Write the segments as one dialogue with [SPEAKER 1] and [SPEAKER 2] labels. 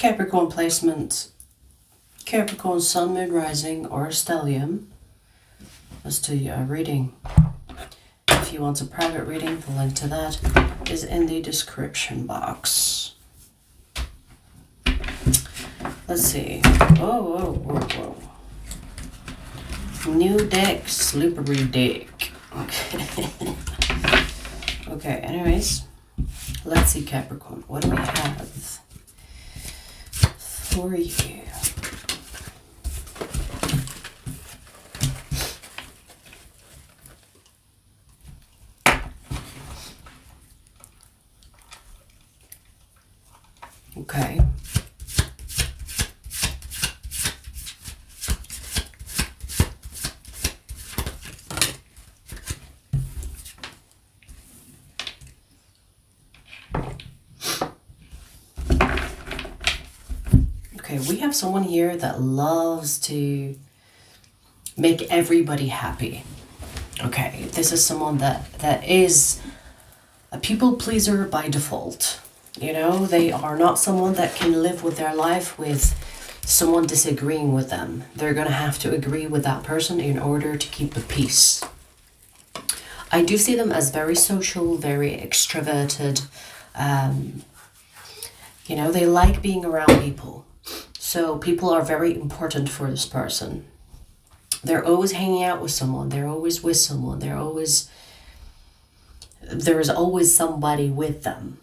[SPEAKER 1] Capricorn placement, Capricorn Sun, Moon, Rising, or Stellium. Let's do a reading. If you want a private reading, the link to that is in the description box. Let's see. Whoa. New deck, slippery deck. Okay. Okay, anyways. Let's see, Capricorn. What do we have for you? Okay. Okay, we have someone here that loves to make everybody happy. Okay, this is someone that is a people pleaser by default. You know, they are not someone that can live with their life with someone disagreeing with them. They're going to have to agree with that person in order to keep the peace. I do see them as very social, very extroverted. You know, they like being around people. So people are very important for this person. They're always hanging out with someone. They're always with someone. There is always somebody with them.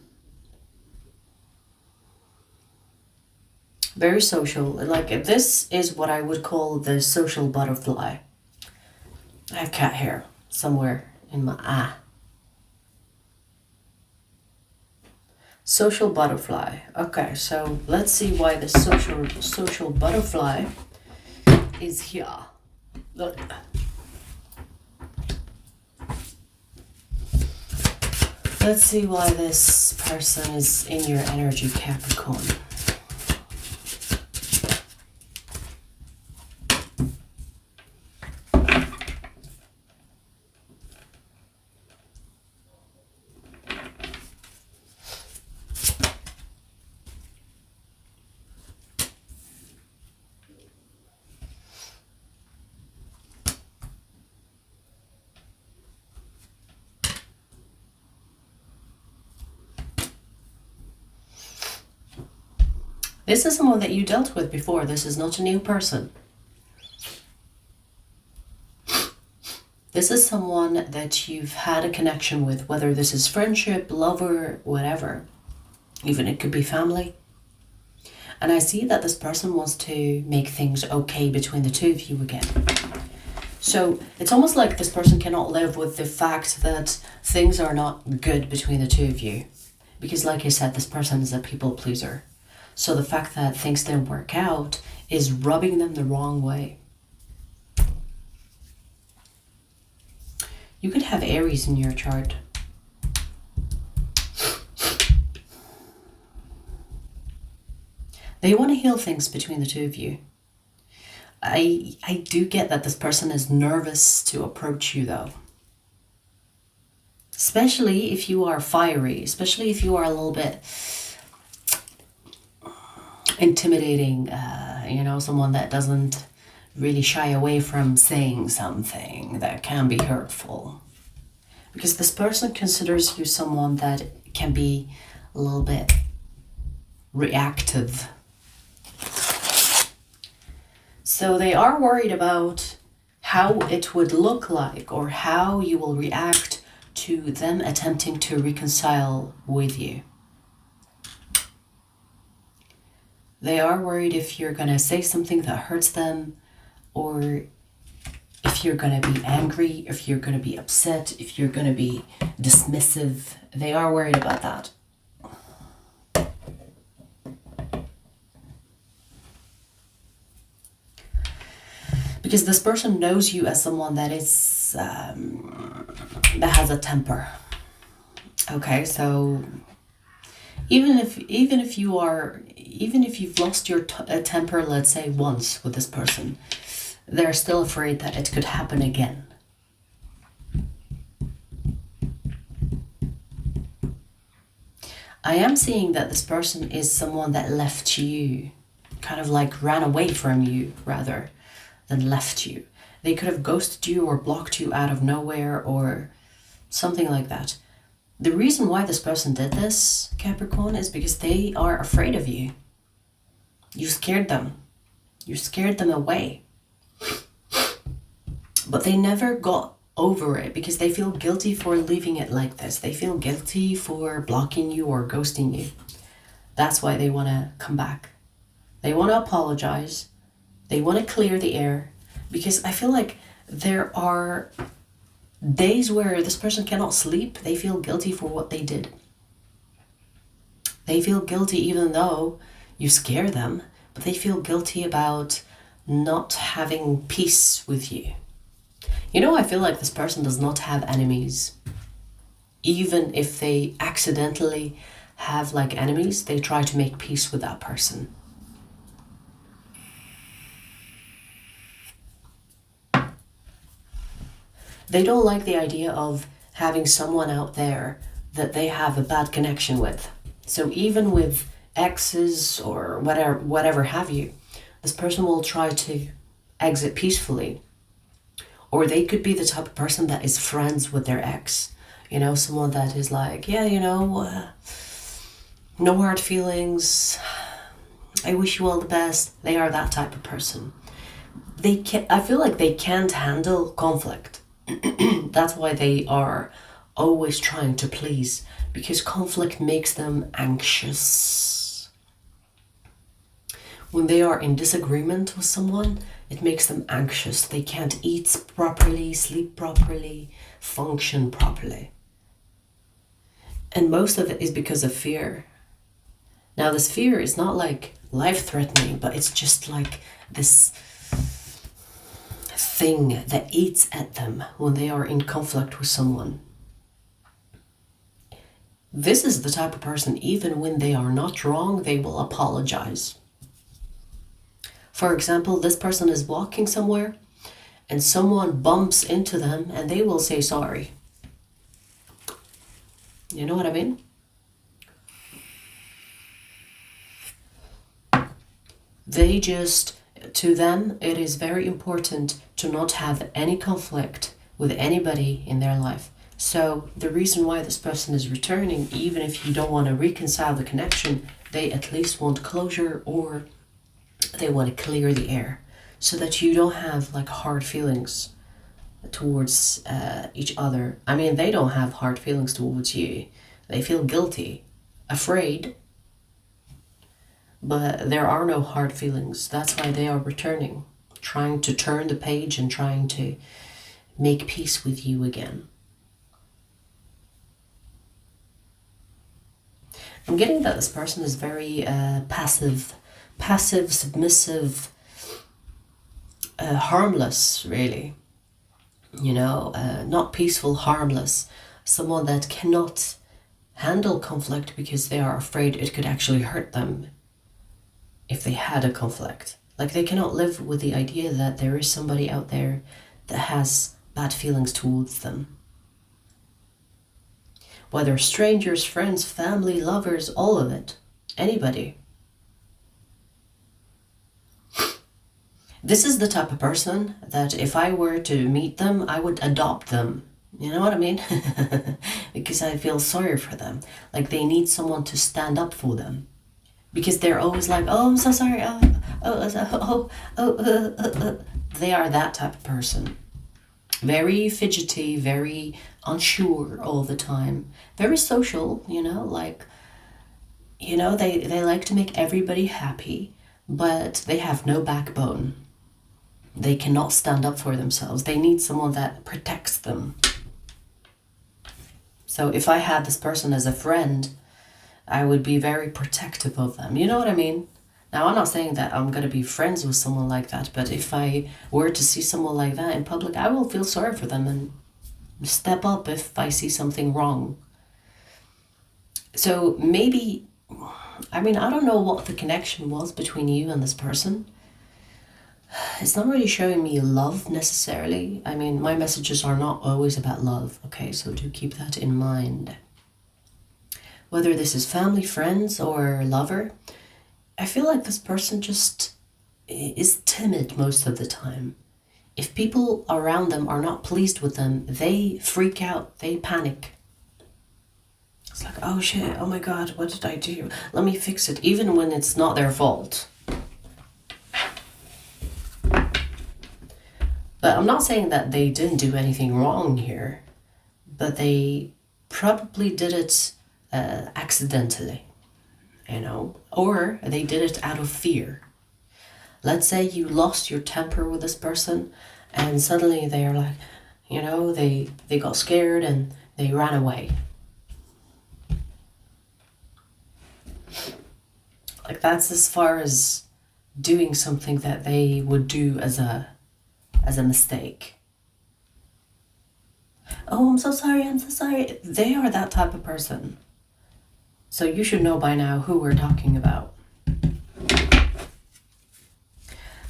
[SPEAKER 1] Very social. Like, this is what I would call the social butterfly. I have cat hair somewhere in my eye. Social butterfly. Okay, so let's see why the social butterfly is here. Look. Let's see why this person is in your energy, Capricorn. This is someone that you dealt with before. This is not a new person. This is someone that you've had a connection with, whether this is friendship, lover, whatever. Even it could be family. And I see that this person wants to make things okay between the two of you again. So it's almost like this person cannot live with the fact that things are not good between the two of you. Because like I said, this person is a people pleaser. So the fact that things didn't work out is rubbing them the wrong way. You could have Aries in your chart. They want to heal things between the two of you. I do get that this person is nervous to approach you though. Especially if you are fiery, especially if you are a little bit intimidating, you know, someone that doesn't really shy away from saying something that can be hurtful. Because this person considers you someone that can be a little bit reactive. So they are worried about how it would look like or how you will react to them attempting to reconcile with you. They are worried if you're going to say something that hurts them, or if you're going to be angry, if you're going to be upset, if you're going to be dismissive. They are worried about that. Because this person knows you as someone that is that has a temper. Okay, so even if you've lost your temper, let's say once with this person, they're still afraid that it could happen again. I am seeing that this person is someone that left you, kind of like ran away from you rather than left you. They could have ghosted you or blocked you out of nowhere or something like that. The reason why this person did this, Capricorn, is because they are afraid of you. You scared them. You scared them away. But they never got over it because they feel guilty for leaving it like this. They feel guilty for blocking you or ghosting you. That's why they want to come back. They want to apologize. They want to clear the air. Because I feel like there are days where this person cannot sleep. They feel guilty for what they did. They feel guilty even though you scare them, but they feel guilty about not having peace with you. You know, I feel like this person does not have enemies. Even if they accidentally have like enemies, they try to make peace with that person. They don't like the idea of having someone out there that they have a bad connection with. So even with exes or whatever have you, this person will try to exit peacefully. Or they could be the type of person that is friends with their ex. You know, someone that is like, yeah, you know, no hard feelings. I wish you all the best. They are that type of person. I feel like they can't handle conflict. That's why they are always trying to please, because conflict makes them anxious. When they are in disagreement with someone, it makes them anxious. They can't eat properly, sleep properly, function properly. And most of it is because of fear. Now, this fear is not like life-threatening, but it's just like this thing that eats at them when they are in conflict with someone. This is the type of person, even when they are not wrong, they will apologize. For example, this person is walking somewhere and someone bumps into them and they will say sorry. You know what I mean? They just, to them, it is very important to not have any conflict with anybody in their life. So the reason why this person is returning, even if you don't want to reconcile the connection, they at least want closure, or they want to clear the air so that you don't have like hard feelings towards each other. I mean, they don't have hard feelings towards you. They feel guilty, afraid, but there are no hard feelings. That's why they are returning, trying to turn the page and trying to make peace with you again. I'm getting that this person is very passive, submissive, harmless, really. You know, not peaceful, harmless. Someone that cannot handle conflict because they are afraid it could actually hurt them if they had a conflict. Like, they cannot live with the idea that there is somebody out there that has bad feelings towards them. Whether strangers, friends, family, lovers, all of it. Anybody. This is the type of person that if I were to meet them, I would adopt them. You know what I mean? Because I feel sorry for them. Like, they need someone to stand up for them. Because they're always like, oh, I'm so sorry. They are that type of person. Very fidgety, very unsure all the time. Very social, you know, like, you know, they like to make everybody happy, but they have no backbone. They cannot stand up for themselves. They need someone that protects them. So if I had this person as a friend, I would be very protective of them. You know what I mean? Now, I'm not saying that I'm going to be friends with someone like that, but if I were to see someone like that in public, I will feel sorry for them and step up if I see something wrong. So maybe, I mean, I don't know what the connection was between you and this person. It's not really showing me love necessarily. I mean, my messages are not always about love, okay? So do keep that in mind. whether this is family, friends, or lover, I feel like this person just is timid most of the time. If people around them are not pleased with them, they freak out, they panic. It's like, oh shit, oh my god, what did I do? Let me fix it, even when it's not their fault. But I'm not saying that they didn't do anything wrong here, but they probably did it accidentally, you know, or they did it out of fear. Let's say you lost your temper with this person and suddenly they're like, you know, they got scared and they ran away. Like, that's as far as doing something that they would do as a mistake. Oh, I'm so sorry, I'm so sorry. They are that type of person. So you should know by now who we're talking about.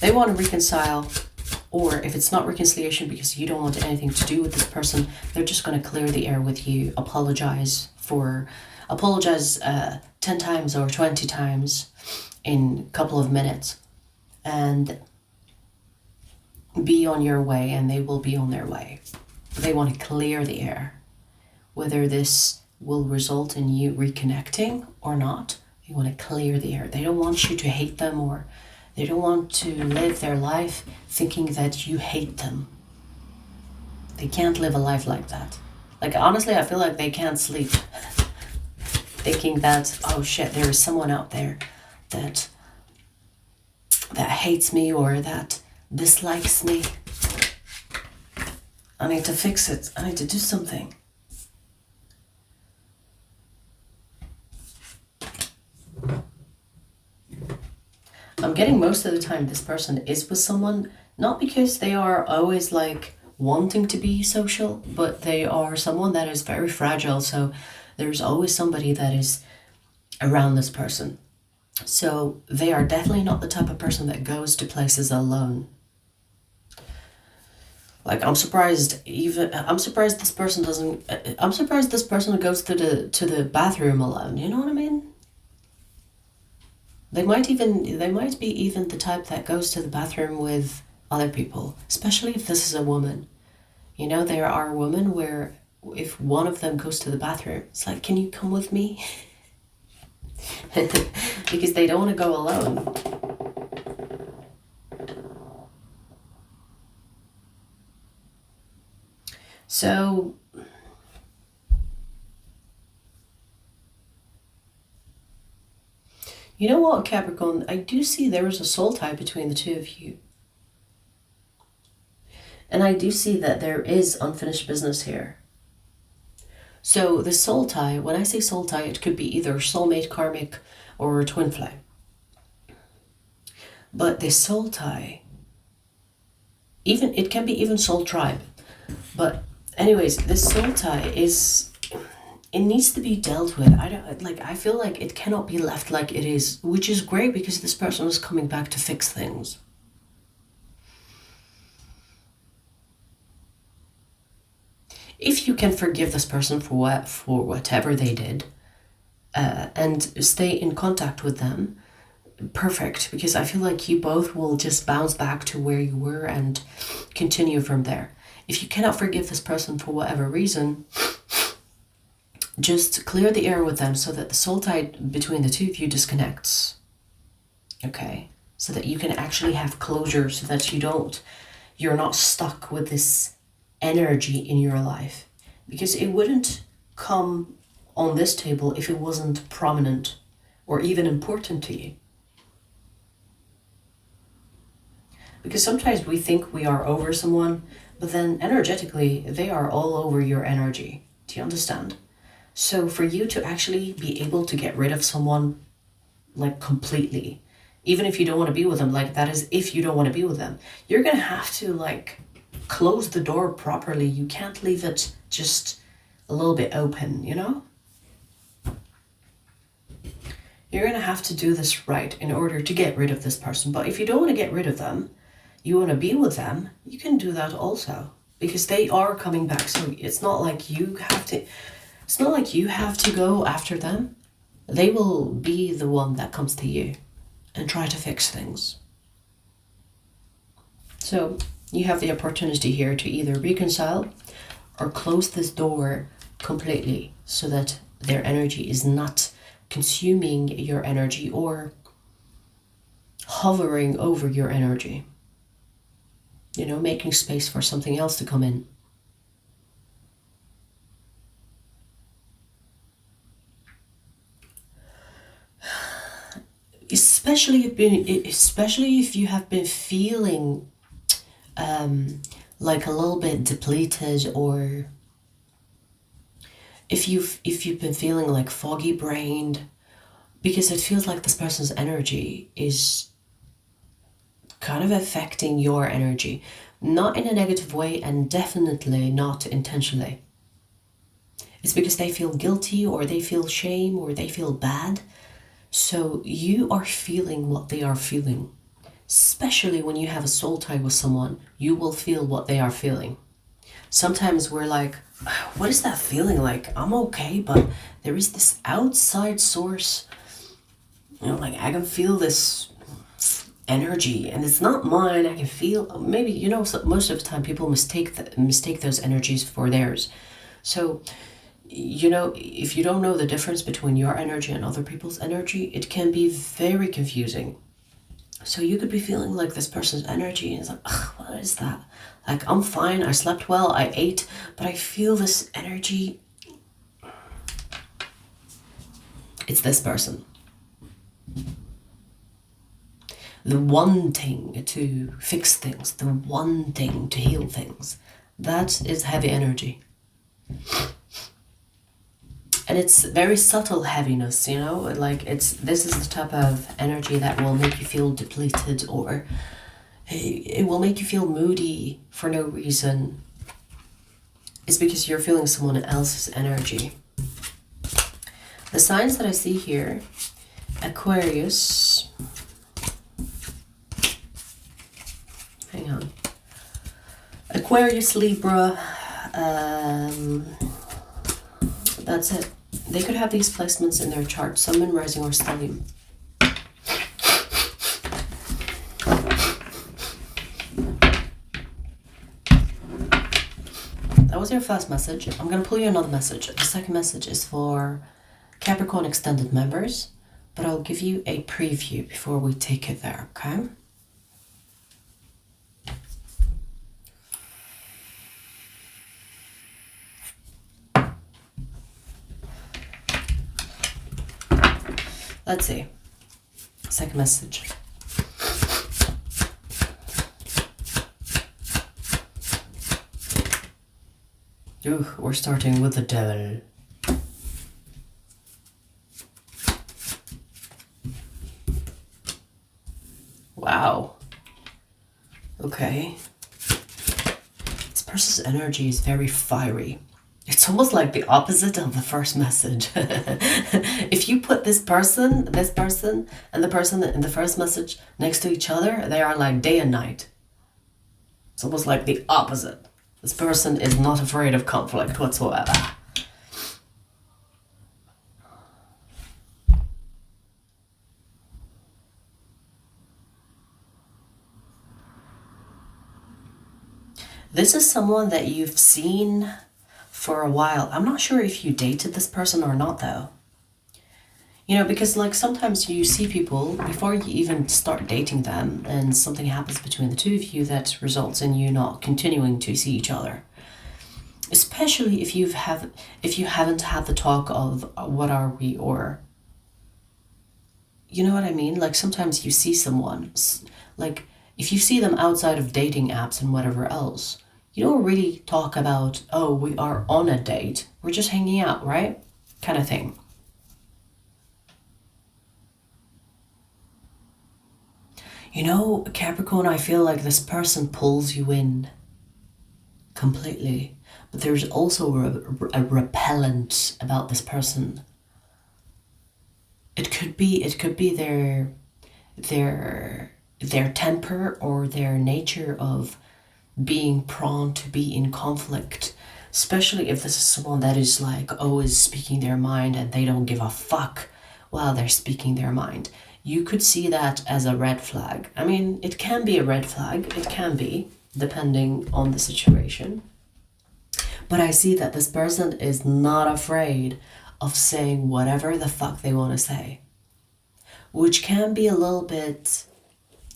[SPEAKER 1] They want to reconcile, or if it's not reconciliation because you don't want anything to do with this person, they're just going to clear the air with you, apologize 10 times or 20 times in a couple of minutes, and be on your way, and they will be on their way. They want to clear the air. Whether this will result in you reconnecting or not, they want to clear the air. They don't want you to hate them, or they don't want to live their life thinking that you hate them. They can't live a life like that. Like, honestly, I feel like they can't sleep thinking that, oh shit, there is someone out there that hates me or that dislikes me. I need to fix it. I need to do something. I'm getting most of the time this person is with someone, not because they are always like wanting to be social, but they are someone that is very fragile. So there's always somebody that is around this person. So they are definitely not the type of person that goes to places alone. Like, I'm surprised this person goes to the bathroom alone. You know what I mean? They might be even the type that goes to the bathroom with other people, especially if this is a woman. You know, there are women where if one of them goes to the bathroom, it's like, can you come with me? Because they don't want to go alone. So you know what, Capricorn? I do see there is a soul tie between the two of you. And I do see that there is unfinished business here. So the soul tie, when I say soul tie, it could be either soulmate, karmic, or twin flame. But this soul tie, it can be even soul tribe. But anyways, this soul tie it needs to be dealt with. I feel like it cannot be left like it is, which is great because this person is coming back to fix things. If you can forgive this person for whatever they did, and stay in contact with them, perfect, because I feel like you both will just bounce back to where you were and continue from there. If you cannot forgive this person for whatever reason, just clear the air with them so that the soul tie between the two of you disconnects. Okay? So that you can actually have closure, so that you're not stuck with this energy in your life. Because it wouldn't come on this table if it wasn't prominent or even important to you. Because sometimes we think we are over someone, but then energetically they are all over your energy. Do you understand? So for you to actually be able to get rid of someone like completely, even if you don't want to be with them, like that is if you don't want to be with them, you're going to have to like close the door properly. You can't leave it just a little bit open, you know? You're going to have to do this right in order to get rid of this person. But if you don't want to get rid of them, you want to be with them, you can do that also. Because they are coming back. So it's not like you have to... It's not like you have to go after them. They will be the one that comes to you and try to fix things. So you have the opportunity here to either reconcile or close this door completely so that their energy is not consuming your energy or hovering over your energy. You know, making space for something else to come in. Especially if you have been feeling like a little bit depleted, or if you've been feeling like foggy brained, because it feels like this person's energy is kind of affecting your energy, not in a negative way and definitely not intentionally. It's because they feel guilty or they feel shame or they feel bad. So you are feeling what they are feeling. Especially when you have a soul tie with someone, you will feel what they are feeling. Sometimes we're like, what is that feeling like? I'm okay, but there is this outside source. You know, like I can feel this energy and it's not mine. I can feel, maybe, you know, most of the time people mistake those energies for theirs. So, you know, if you don't know the difference between your energy and other people's energy, it can be very confusing. So you could be feeling like this person's energy and it's like, what is that? Like, I'm fine, I slept well, I ate, but I feel this energy. It's this person. The wanting to fix things, the wanting to heal things, that is heavy energy. And it's very subtle heaviness, you know, like this is the type of energy that will make you feel depleted, or it will make you feel moody for no reason. It's because you're feeling someone else's energy. The signs that I see here, Aquarius, hang on, Aquarius, Libra, that's it. They could have these placements in their chart, Sun, Moon, Rising, or Stellium. That was your first message. I'm going to pull you another message. The second message is for Capricorn extended members, but I'll give you a preview before we take it there, okay? Let's see. Second message. Ooh, we're starting with the devil. Wow. Okay. This person's energy is very fiery. It's almost like the opposite of the first message. If you put this person, and the person in the first message next to each other, they are like day and night. It's almost like the opposite. This person is not afraid of conflict whatsoever. This is someone that you've seen for a while. I'm not sure if you dated this person or not, though. You know, because like sometimes you see people before you even start dating them and something happens between the two of you that results in you not continuing to see each other. Especially if you haven't had the talk of what are we, or you know what I mean? Like sometimes you see someone, like if you see them outside of dating apps and whatever else, you don't really talk about, oh, we are on a date. We're just hanging out, right? Kind of thing. You know, Capricorn, I feel like this person pulls you in completely. But there's also a repellent about this person. It could be their temper or their nature of being prone to be in conflict. Especially if this is someone that is like always speaking their mind and they don't give a fuck while they're speaking their mind. You could see that as a red flag. I mean, it can be a red flag. It can be, depending on the situation. But I see that this person is not afraid of saying whatever the fuck they want to say, which can be a little bit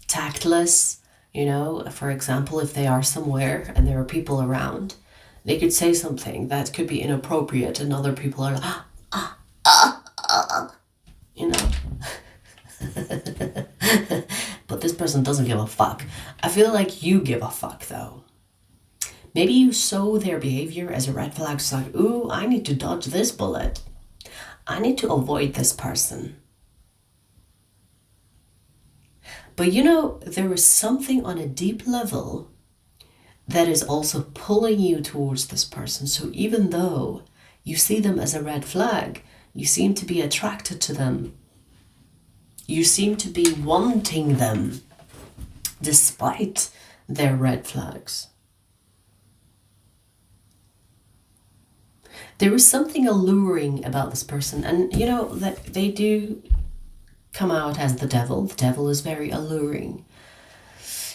[SPEAKER 1] tactless. You know, for example, if they are somewhere and there are people around, they could say something that could be inappropriate and other people are like, you know. But this person doesn't give a fuck. I feel like you give a fuck though. Maybe you saw their behavior as a red flag. It's like, ooh, I need to dodge this bullet. I need to avoid this person. But you know, there is something on a deep level that is also pulling you towards this person. So even though you see them as a red flag, you seem to be attracted to them. You seem to be wanting them despite their red flags. There is something alluring about this person, and you know that they do come out as the devil. The devil is very alluring,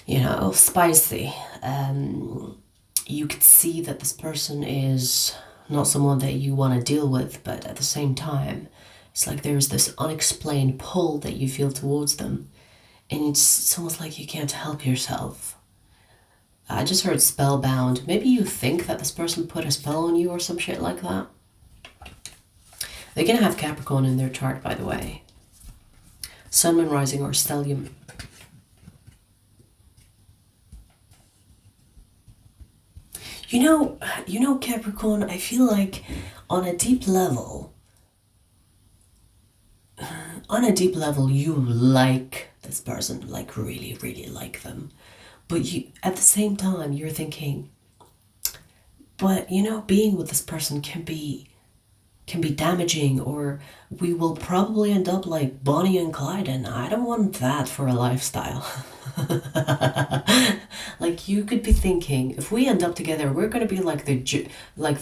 [SPEAKER 1] you know, spicy. You could see that this person is not someone that you want to deal with, but at the same time, it's like there's this unexplained pull that you feel towards them, and it's almost like you can't help yourself. I just heard spellbound. Maybe you think that this person put a spell on you or some shit like that. They can have Capricorn in their chart, by the way. Sun, Moon, Rising, or Stellium. You know, Capricorn, I feel like on a deep level, you like this person, like really, really like them. But you, at the same time, you're thinking, but you know, being with this person can be damaging, or we will probably end up like Bonnie and Clyde, and I don't want that for a lifestyle. Like you could be thinking, if we end up together, we're gonna be like the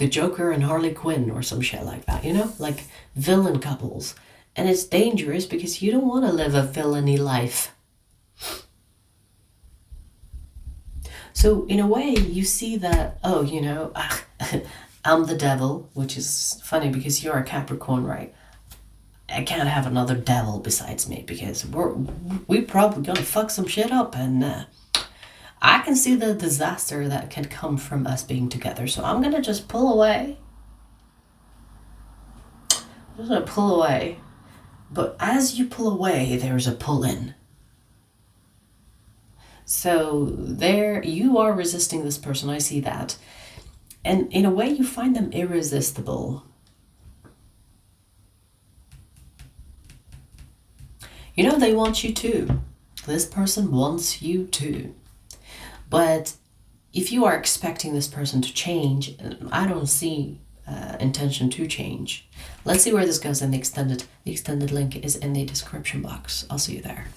[SPEAKER 1] Joker and Harley Quinn or some shit like that, you know, like villain couples, and it's dangerous because you don't want to live a villainy life. So in a way, you see that, oh, you know, I'm the devil, which is funny because you're a Capricorn, right? I can't have another devil besides me because we probably gonna fuck some shit up, and I can see the disaster that can come from us being together. So I'm gonna just pull away. I'm just gonna pull away. But as you pull away, there's a pull in. So there, you are resisting this person. I see that. And in a way, you find them irresistible. You know, they want you too. This person wants you too. But if you are expecting this person to change, I don't see intention to change. Let's see where this goes in the extended. The extended link is in the description box. I'll see you there.